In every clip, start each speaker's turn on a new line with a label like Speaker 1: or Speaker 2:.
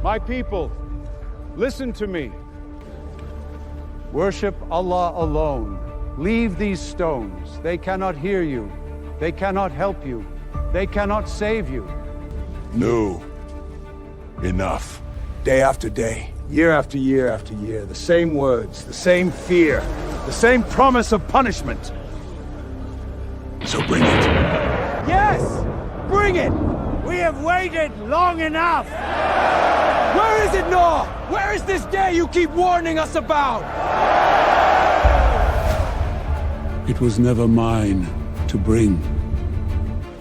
Speaker 1: My people, listen to me. Worship Allah alone. Leave these stones. They cannot hear you. They cannot help you. They cannot save you.
Speaker 2: No. Enough. Day after day, year after year after year, the same words, the same fear, the same promise of punishment. So bring it.
Speaker 3: Yes! Bring it! We have waited long enough! Where is it, Noah? Where is this day you keep warning us about?
Speaker 2: It was never mine to bring.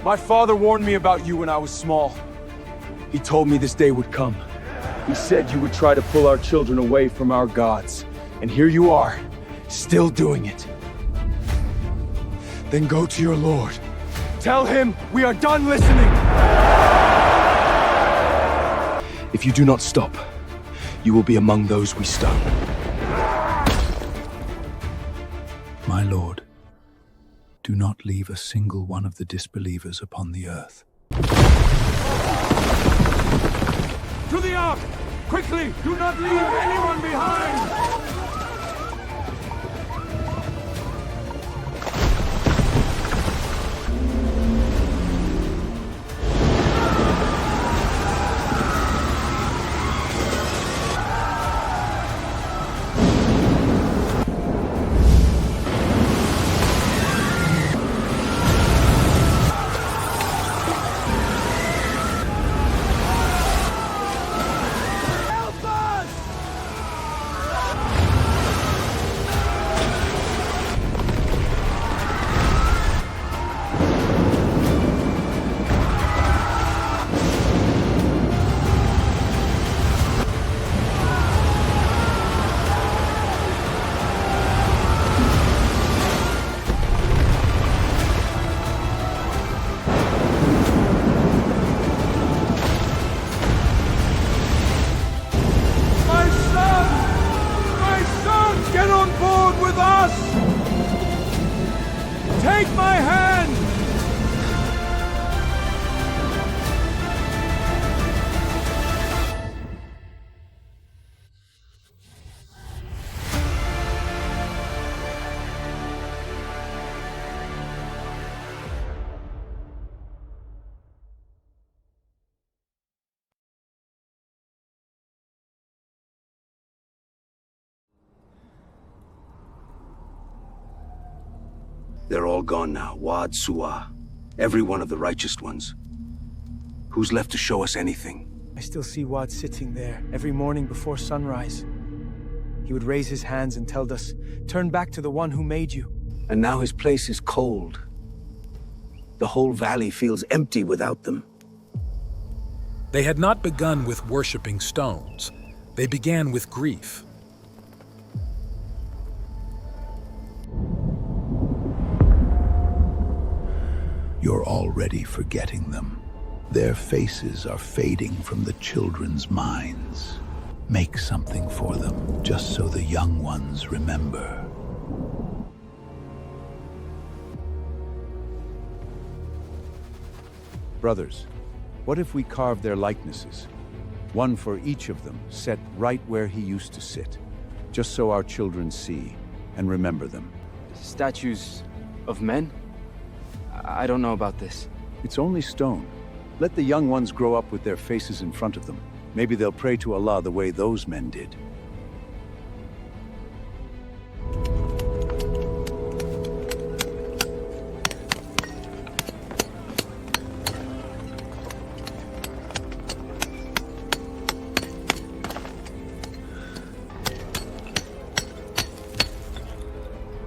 Speaker 3: My father warned me about you when I was small. He told me this day would come. He said you would try to pull our children away from our gods. And here you are, still doing it. Then go to your Lord. Tell him we are done listening. If you do not stop, you will be among those we stone.
Speaker 2: My Lord, do not leave a single one of the disbelievers upon the earth.
Speaker 3: To the Ark! Quickly! Do not leave anyone behind! Take my hand!
Speaker 4: They're all gone now, Wad, Suwa. Every one of the righteous ones. Who's left to show us anything?
Speaker 5: I still see Wad sitting there every morning before sunrise. He would raise his hands and tell us, "Turn back to the one who made you."
Speaker 4: And now his place is cold. The whole valley feels empty without them.
Speaker 6: They had not begun with worshipping stones. They began with grief.
Speaker 2: You're already forgetting them. Their faces are fading from the children's minds. Make something for them, just so the young ones remember.
Speaker 1: Brothers, what if we carve their likenesses? One for each of them, set right where he used to sit, just so our children see and remember them.
Speaker 5: Statues of men? I don't know about this.
Speaker 1: It's only stone. Let the young ones grow up with their faces in front of them. Maybe they'll pray to Allah the way those men did.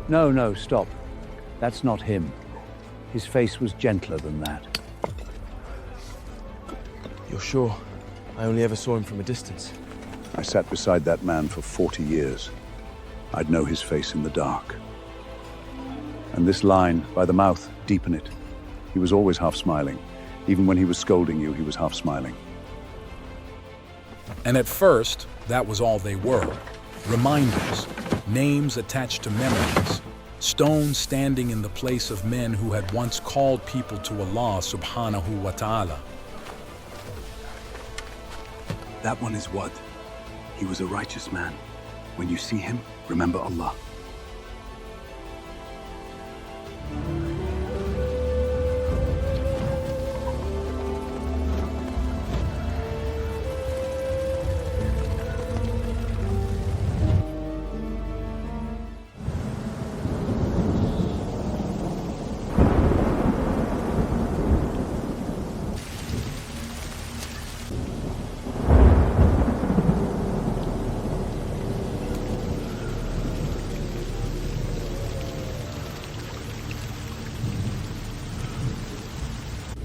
Speaker 1: No, stop. That's not him. His face was gentler than that.
Speaker 5: You're sure? I only ever saw him from a distance.
Speaker 1: I sat beside that man for 40 years. I'd know his face in the dark. And this line, by the mouth, deepen it. He was always half smiling. Even when he was scolding you, he was half smiling.
Speaker 6: And at first, that was all they were. Reminders, names attached to memories, stones standing in the place of men who had once called people to Allah subhanahu wa ta'ala.
Speaker 1: That one is Wad. He was a righteous man. When you see him, remember Allah.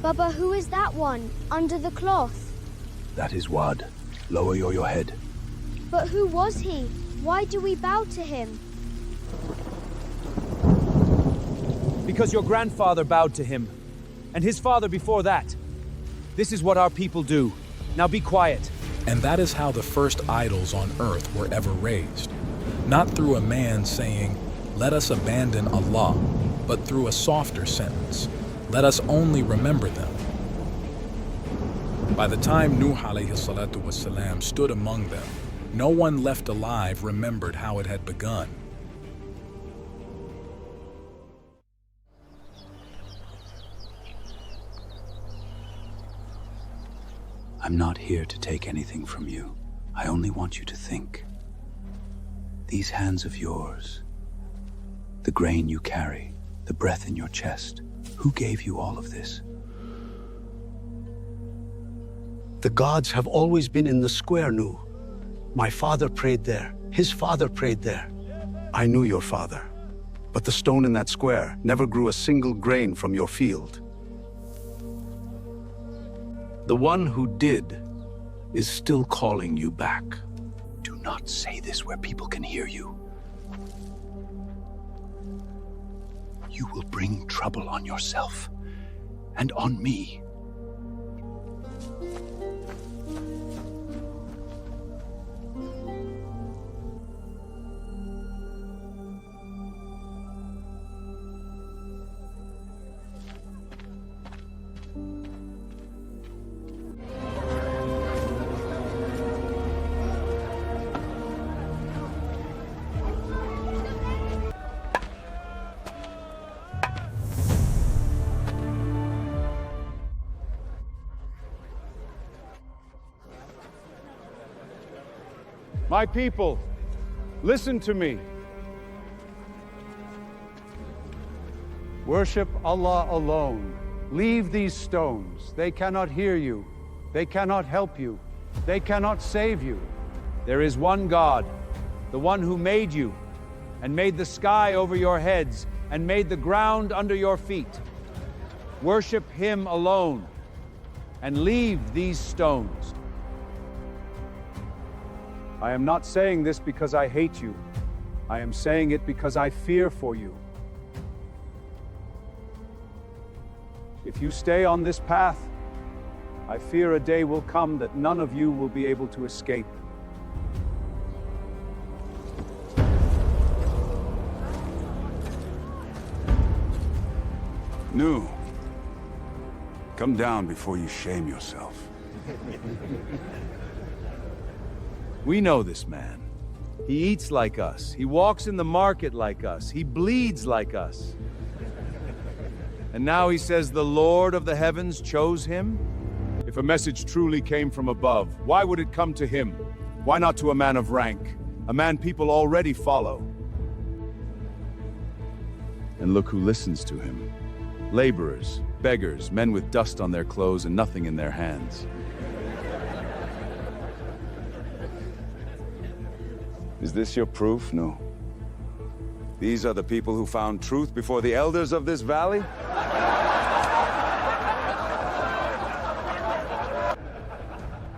Speaker 7: Baba, who is that one, under the cloth?
Speaker 1: That is Wad. Lower your head.
Speaker 7: But who was he? Why do we bow to him?
Speaker 5: Because your grandfather bowed to him, and his father before that. This is what our people do. Now be quiet.
Speaker 6: And that is how the first idols on earth were ever raised. Not through a man saying, "Let us abandon Allah," but through a softer sentence, "Let us only remember them." By the time Nuh alayhi salatu wasalam stood among them, no one left alive remembered how it had begun.
Speaker 1: I'm not here to take anything from you. I only want you to think. These hands of yours, the grain you carry, the breath in your chest, who gave you all of this?
Speaker 4: The gods have always been in the square, Nu. My father prayed there. His father prayed there. I knew your father. But the stone in that square never grew a single grain from your field. The one who did is still calling you back.
Speaker 1: Do not say this where people can hear you. You will bring trouble on yourself and on me.
Speaker 2: My people, listen to me. Worship Allah alone. Leave these stones. They cannot hear you. They cannot help you. They cannot save you. There is one God, the one who made you, and made the sky over your heads, and made the ground under your feet. Worship Him alone, and leave these stones. I am not saying this because I hate you. I am saying it because I fear for you. If you stay on this path, I fear a day will come that none of you will be able to escape. Nu, come down before you shame yourself.
Speaker 3: We know this man. He eats like us. He walks in the market like us. He bleeds like us. And now he says the Lord of the heavens chose him?
Speaker 2: If a message truly came from above, why would it come to him? Why not to a man of rank? A man people already follow.
Speaker 3: And look who listens to him. Laborers, beggars, men with dust on their clothes and nothing in their hands.
Speaker 2: Is this your proof? No. These are the people who found truth before the elders of this valley?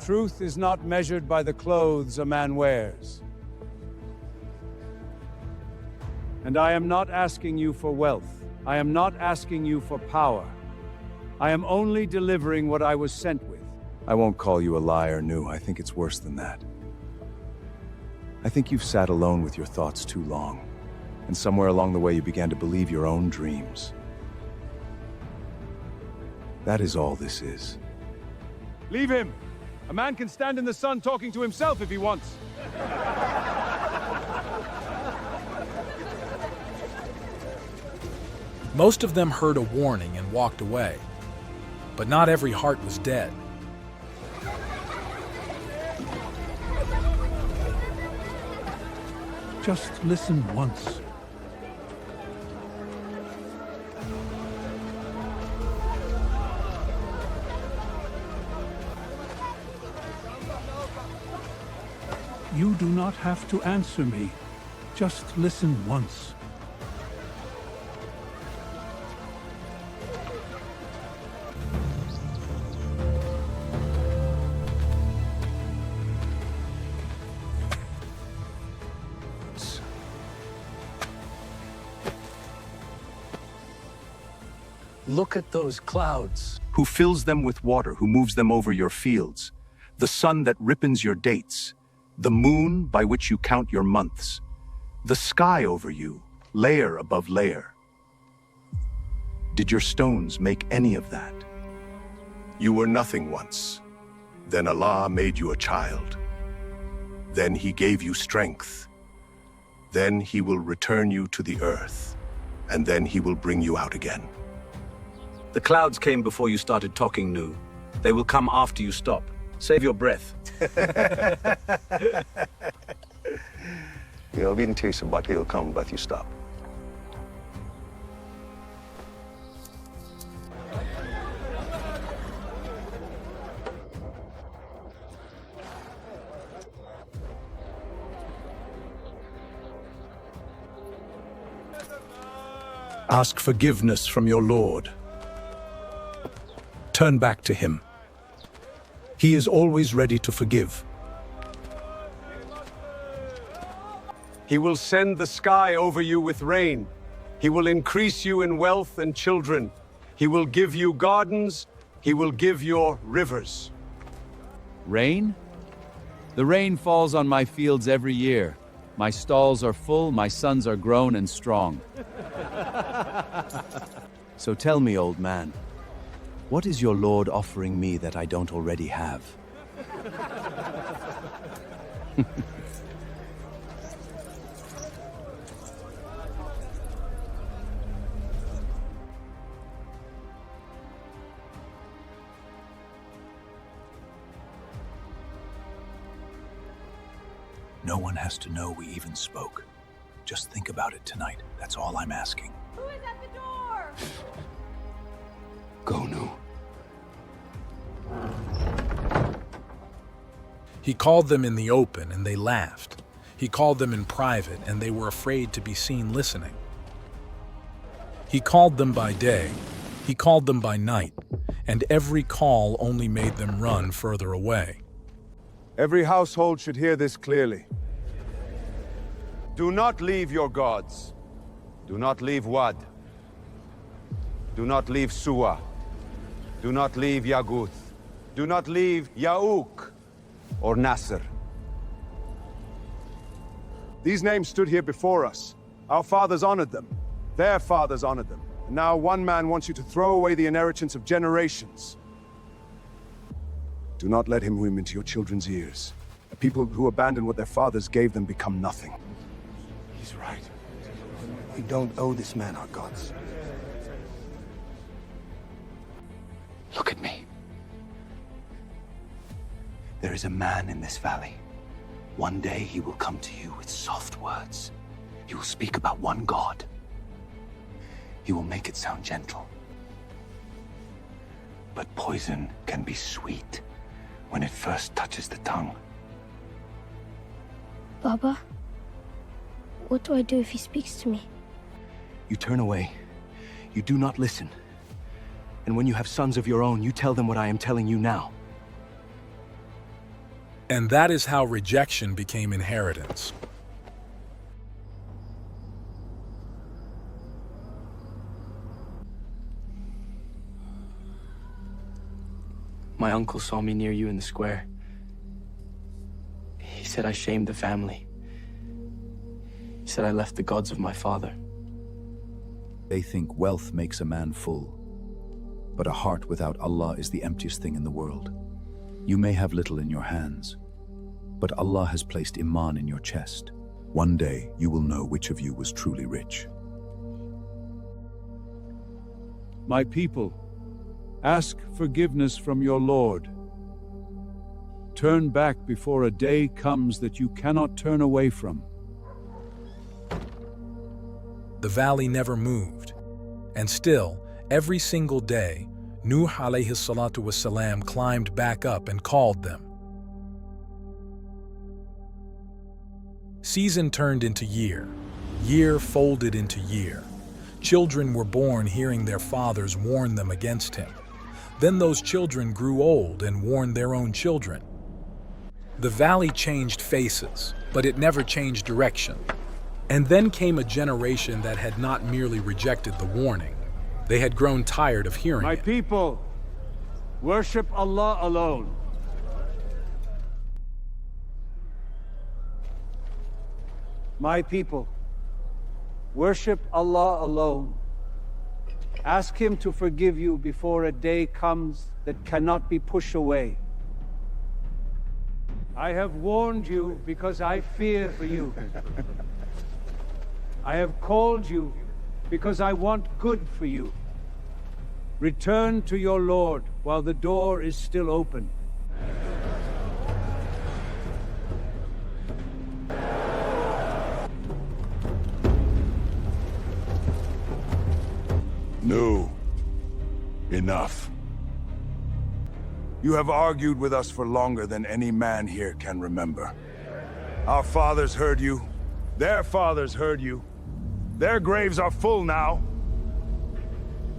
Speaker 2: Truth is not measured by the clothes a man wears. And I am not asking you for wealth. I am not asking you for power. I am only delivering what I was sent with.
Speaker 3: I won't call you a liar, Nu. I think it's worse than that. I think you've sat alone with your thoughts too long, and somewhere along the way you began to believe your own dreams. That is all this is.
Speaker 2: Leave him!
Speaker 3: A man can stand in the sun talking to himself if he wants.
Speaker 6: Most of them heard a warning and walked away, but not every heart was dead.
Speaker 4: Just listen once. You do not have to answer me. Just listen once. Look at those clouds.
Speaker 1: Who fills them with water, who moves them over your fields, the sun that ripens your dates, the moon by which you count your months, the sky over you, layer above layer. Did your stones make any of that?
Speaker 8: You were nothing once. Then Allah made you a child. Then He gave you strength. Then He will return you to the earth, and then He will bring you out again.
Speaker 4: The clouds came before you started talking, Nu. They will come after you stop. Save your breath.
Speaker 8: Jag vet inte hur but he'll come but you stop.
Speaker 4: Ask forgiveness from your Lord. Turn back to Him. He is always ready to forgive.
Speaker 2: He will send the sky over you with rain. He will increase you in wealth and children. He will give you gardens. He will give you rivers.
Speaker 5: Rain? The rain falls on my fields every year. My stalls are full, my sons are grown and strong.
Speaker 9: So tell me, old man, what is your Lord offering me that I don't already have?
Speaker 1: No one has to know we even spoke. Just think about it tonight. That's all I'm asking.
Speaker 7: Who is at the door?
Speaker 1: Go, Nu.
Speaker 6: He called them in the open, and they laughed. He called them in private, and they were afraid to be seen listening. He called them by day, he called them by night, and every call only made them run further away.
Speaker 3: Every household should hear this clearly. Do not leave your gods. Do not leave Wad. Do not leave Suwa. Do not leave Yaguth. Do not leave Ya'uk or Nasser. These names stood here before us. Our fathers honored them. Their fathers honored them. And now one man wants you to throw away the inheritance of generations. Do not let him whim into your children's ears. A people who abandon what their fathers gave them become nothing.
Speaker 2: He's right. We don't owe this man our gods.
Speaker 9: Look at me. There is a man in this valley. One day he will come to you with soft words. He will speak about one God. He will make it sound gentle. But poison can be sweet when it first touches the tongue.
Speaker 7: Baba, what do I do if he speaks to me?
Speaker 9: You turn away. You do not listen. And when you have sons of your own, you tell them what I am telling you now.
Speaker 6: And that is how rejection became inheritance.
Speaker 10: My uncle saw me near you in the square. He said I shamed the family. He said I left the gods of my father.
Speaker 1: They think wealth makes a man full. But a heart without Allah is the emptiest thing in the world. You may have little in your hands, but Allah has placed Iman in your chest. One day you will know which of you was truly rich.
Speaker 11: My people, ask forgiveness from your Lord. Turn back before a day comes that you cannot turn away from.
Speaker 6: The valley never moved, and still, every single day, Nuh alayhi salatu wassalam climbed back up and called them. Season turned into year, year folded into year. Children were born hearing their fathers warn them against him. Then those children grew old and warned their own children. The valley changed faces, but it never changed direction. And then came a generation that had not merely rejected the warning. They had grown tired of hearing
Speaker 11: My
Speaker 6: it.
Speaker 11: people, worship Allah alone. My people, worship Allah alone. Ask Him to forgive you before a day comes that cannot be pushed away. I have warned you because I fear for you. I have called you because I want good for you. Return to your Lord while the door is still open.
Speaker 2: No. Enough. You have argued with us for longer than any man here can remember. Our fathers heard you. Their fathers heard you. Their graves are full now.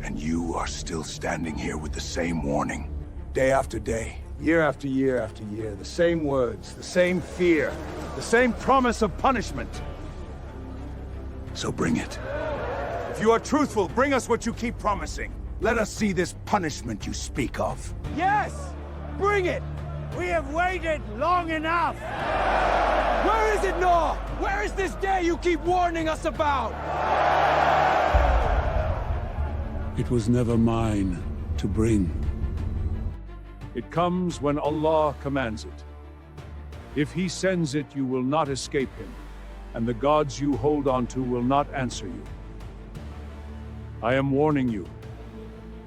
Speaker 2: And you are still standing here with the same warning. Day after day, year after year after year, the same words, the same fear, the same promise of punishment. So bring it. If you are truthful, bring us what you keep promising. Let us see this punishment you speak of.
Speaker 11: Yes! Bring it! We have waited long enough! Where is it, Noah? Where is this day you keep warning us about? It was never mine to bring. It comes when Allah commands it. If He sends it, you will not escape Him, and the gods you hold on to will not answer you. I am warning you.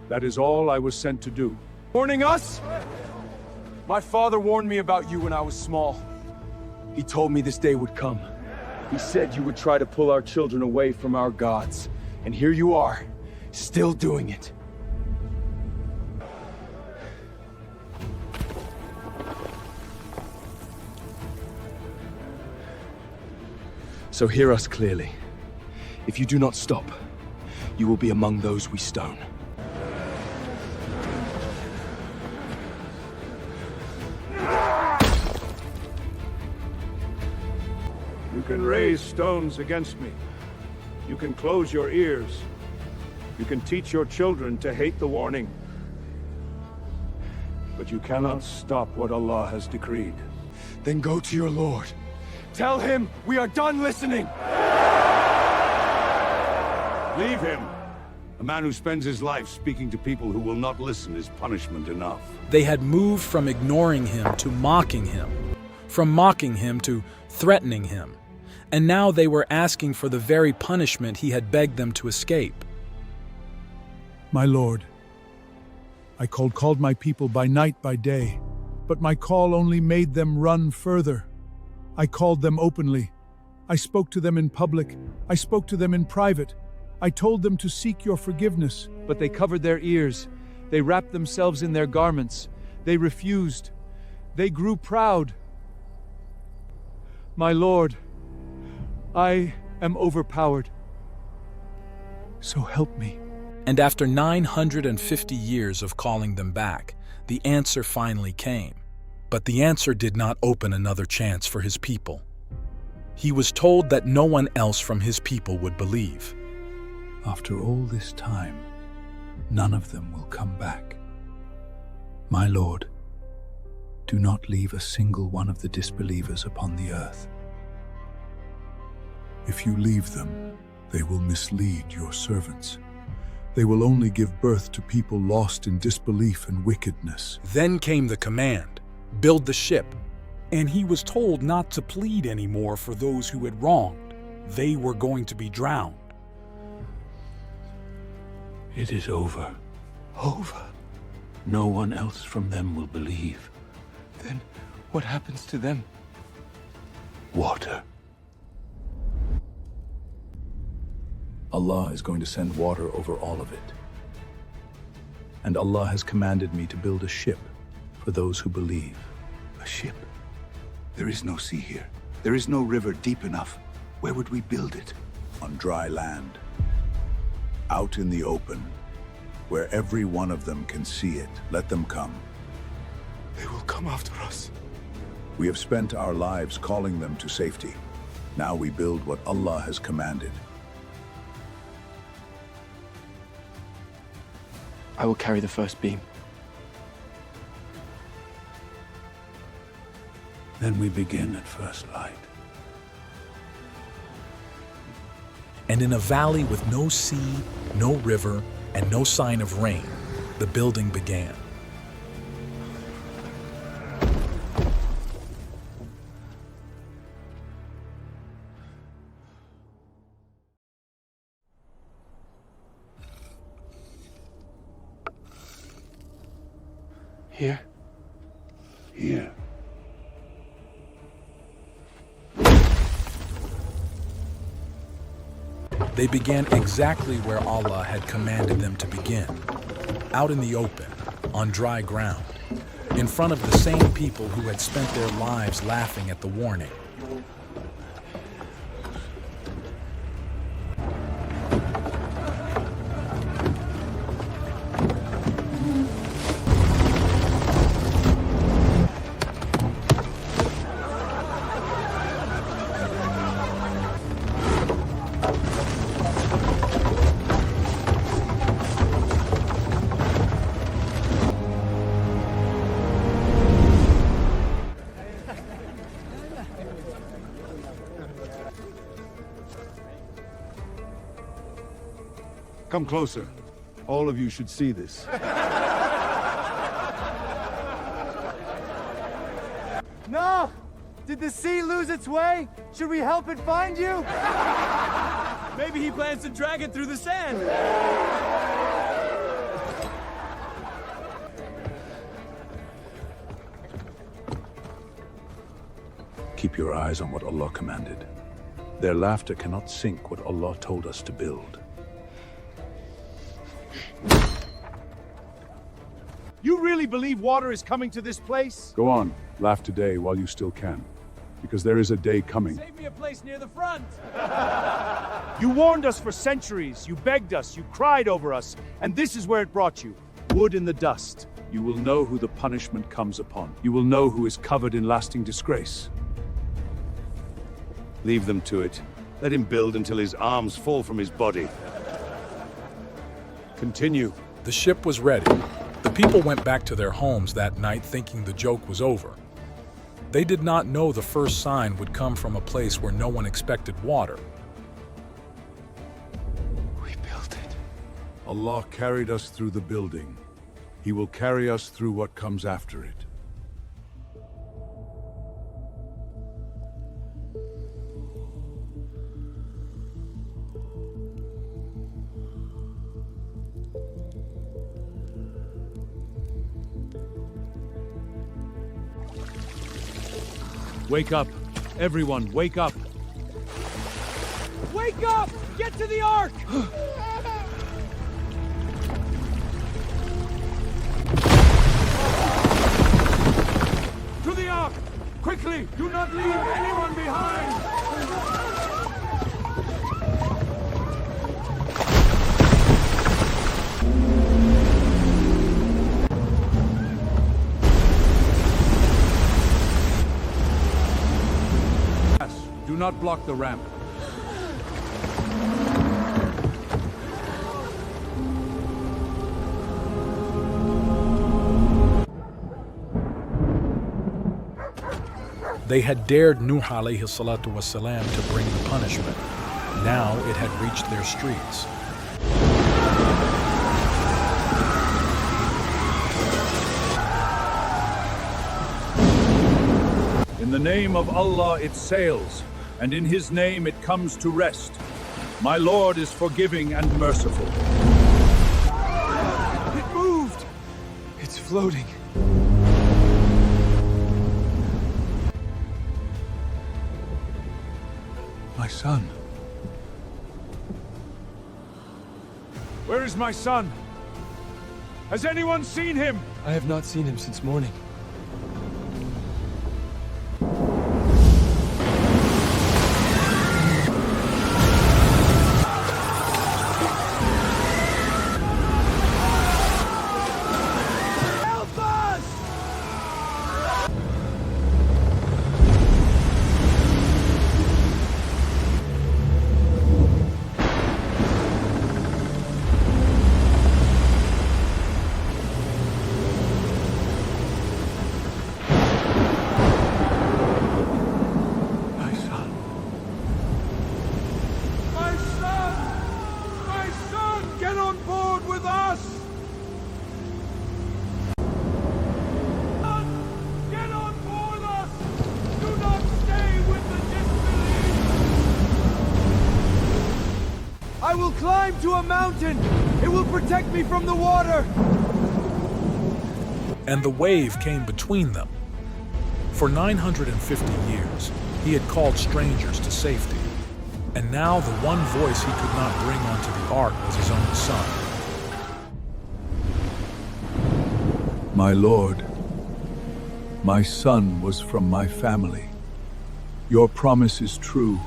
Speaker 11: That is all I was sent to do.
Speaker 3: Warning us? My father warned me about you when I was small. He told me this day would come. He said you would try to pull our children away from our gods. And here you are, still doing it. So hear us clearly. If you do not stop, you will be among those we stone.
Speaker 11: You can raise stones against me. You can close your ears. You can teach your children to hate the warning. But you cannot stop what Allah has decreed.
Speaker 3: Then go to your Lord. Tell him we are done listening.
Speaker 11: Leave him. A man who spends his life speaking to people who will not listen is punishment enough.
Speaker 6: They had moved from ignoring him to mocking him, from mocking him to threatening him, and now they were asking for the very punishment he had begged them to escape.
Speaker 11: My Lord, I called my people by night, by day, but my call only made them run further. I called them openly. I spoke to them in public. I spoke to them in private. I told them to seek your forgiveness, but they covered their ears. They wrapped themselves in their garments. They refused. They grew proud. My Lord, I am overpowered. So help me.
Speaker 6: And after 950 years of calling them back, the answer finally came. But the answer did not open another chance for his people. He was told that no one else from his people would believe.
Speaker 1: After all this time, none of them will come back. My Lord, do not leave a single one of the disbelievers upon the earth.
Speaker 11: If you leave them, they will mislead your servants. They will only give birth to people lost in disbelief and wickedness.
Speaker 6: Then came the command, build the ship, and he was told not to plead anymore for those who had wronged. They were going to be drowned.
Speaker 9: It is over. Over? No one else from them will believe.
Speaker 3: Then what happens to them?
Speaker 9: Water.
Speaker 1: Allah is going to send water over all of it. And Allah has commanded me to build a ship for those who believe.
Speaker 9: A ship? There is no sea here. There is no river deep enough. Where would we build it?
Speaker 1: On dry land. Out in the open, where every one of them can see it. Let them come.
Speaker 3: They will come after us.
Speaker 1: We have spent our lives calling them to safety. Now we build what Allah has commanded.
Speaker 10: I will carry the first beam.
Speaker 9: Then we begin at first light.
Speaker 6: And in a valley with no sea, no river, and no sign of rain, the building began.
Speaker 10: Here?
Speaker 9: Here.
Speaker 6: They began exactly where Allah had commanded them to begin, out in the open, on dry ground, in front of the same people who had spent their lives laughing at the warning.
Speaker 2: Come closer. All of you should see this.
Speaker 3: No! Did the sea lose its way? Should we help it find you?
Speaker 5: Maybe he plans to drag it through the sand.
Speaker 1: Keep your eyes on what Allah commanded. Their laughter cannot sink what Allah told us to build.
Speaker 3: You really believe water is coming to this place?
Speaker 1: Go on, laugh today while you still can, because there is a day coming.
Speaker 5: Save me a place near the front.
Speaker 3: You warned us for centuries. You begged us. You cried over us. And this is where it brought you. Wood in the dust.
Speaker 1: You will know who the punishment comes upon. You will know who is covered in lasting disgrace.
Speaker 2: Leave them to it. Let him build until his arms fall from his body. Continue.
Speaker 6: The ship was ready. The people went back to their homes that night thinking the joke was over. They did not know the first sign would come from a place where no one expected water.
Speaker 9: We built it.
Speaker 1: Allah carried us through the building. He will carry us through what comes after it.
Speaker 3: Wake up. Everyone, wake up.
Speaker 5: Wake up! Get to the ark!
Speaker 3: To the ark! Quickly! Do not leave anyone behind!
Speaker 1: Do not block the ramp.
Speaker 6: They had dared Nuh alayhi salatu wasalam to bring the punishment. Now it had reached their streets.
Speaker 11: the name of Allah it sails, and in His name it comes to rest. My Lord is forgiving and merciful.
Speaker 3: It moved! It's floating.
Speaker 11: My son. Where is my son? Has anyone seen him?
Speaker 3: I have not seen him since morning. I will climb to a mountain! It will protect me from the water!
Speaker 6: And the wave came between them. For 950 years, he had called strangers to safety. And now the one voice he could not bring onto the ark was his own son.
Speaker 11: My Lord, my son was from my family. Your promise is true,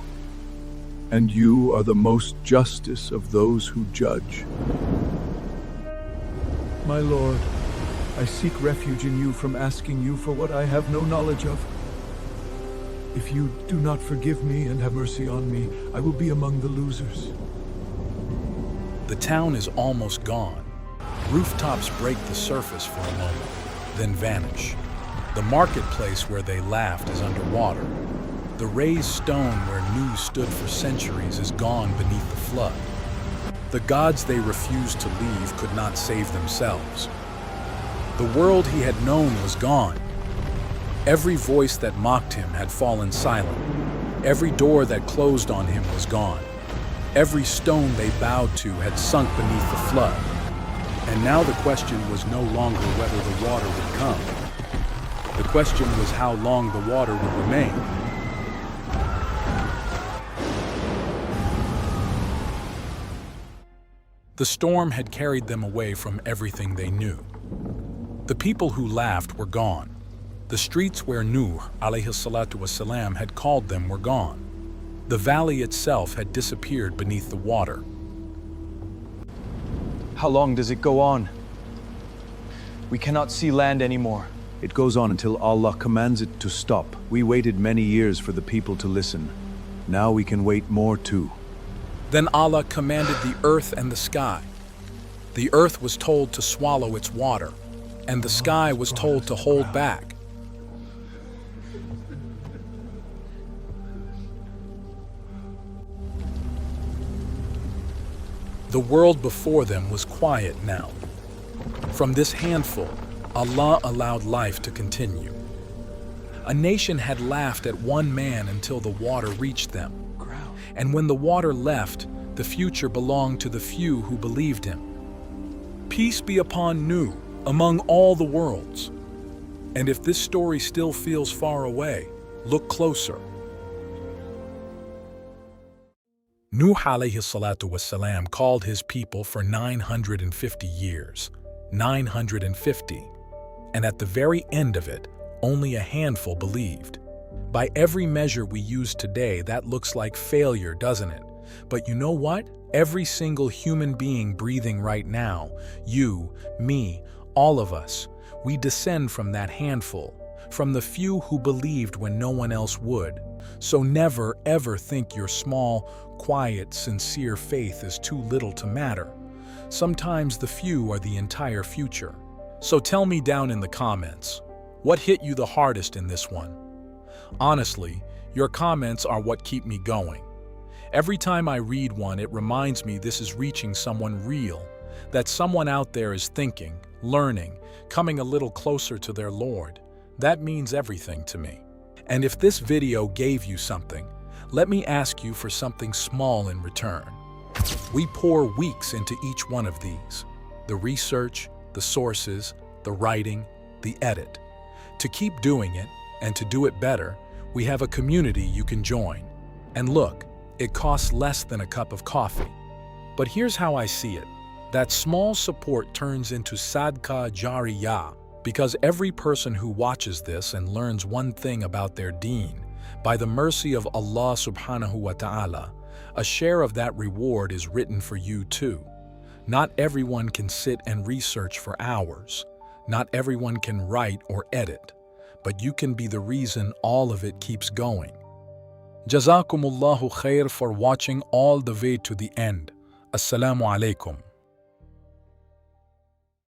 Speaker 11: and you are the most justice of those who judge. My Lord, I seek refuge in you from asking you for what I have no knowledge of. If you do not forgive me and have mercy on me, I will be among the losers.
Speaker 6: The town is almost gone. Rooftops break the surface for a moment, then vanish. The marketplace where they laughed is underwater. The raised stone where Nu stood for centuries is gone beneath the flood. The gods they refused to leave could not save themselves. The world he had known was gone. Every voice that mocked him had fallen silent. Every door that closed on him was gone. Every stone they bowed to had sunk beneath the flood. And now the question was no longer whether the water would come. The question was how long the water would remain. The storm had carried them away from everything they knew. The people who laughed were gone. The streets where Nuh (alayhi) had called them were gone. The valley itself had disappeared beneath the water.
Speaker 5: How long does it go on? We cannot see land anymore.
Speaker 1: It goes on until Allah commands it to stop. We waited many years for the people to listen. Now we can wait more too.
Speaker 6: Then Allah commanded the earth and the sky. The earth was told to swallow its water, and the sky was told to hold back. The world before them was quiet now. From this handful, Allah allowed life to continue. A nation had laughed at one man until the water reached them. And when the water left, the future belonged to the few who believed him. Peace be upon Nu among all the worlds. And if this story still feels far away, look closer. Nuh (alayhi) called his people for 950 years. 950. And at the very end of it, only a handful believed. By every measure we use today, that looks like failure, doesn't it? But you know what? Every single human being breathing right now, you, me, all of us, we descend from that handful, from the few who believed when no one else would. So never, ever think your small, quiet, sincere faith is too little to matter. Sometimes the few are the entire future. So tell me down in the comments, what hit you the hardest in this one? Honestly, your comments are what keep me going. Every time I read one, it reminds me this is reaching someone real, that someone out there is thinking, learning, coming a little closer to their Lord. That means everything to me. And if this video gave you something, let me ask you for something small in return. We pour weeks into each one of these: the research, the sources, the writing, the edit. To keep doing it, and to do it better, we have a community you can join. And look, it costs less than a cup of coffee. But here's how I see it. That small support turns into sadqa jariyah, because every person who watches this and learns one thing about their deen, by the mercy of Allah SWT, a share of that reward is written for you too. Not everyone can sit and research for hours. Not everyone can write or edit, but you can be the reason all of it keeps going. Jazakumullahu khair for watching all the way to the end. Assalamu alaikum.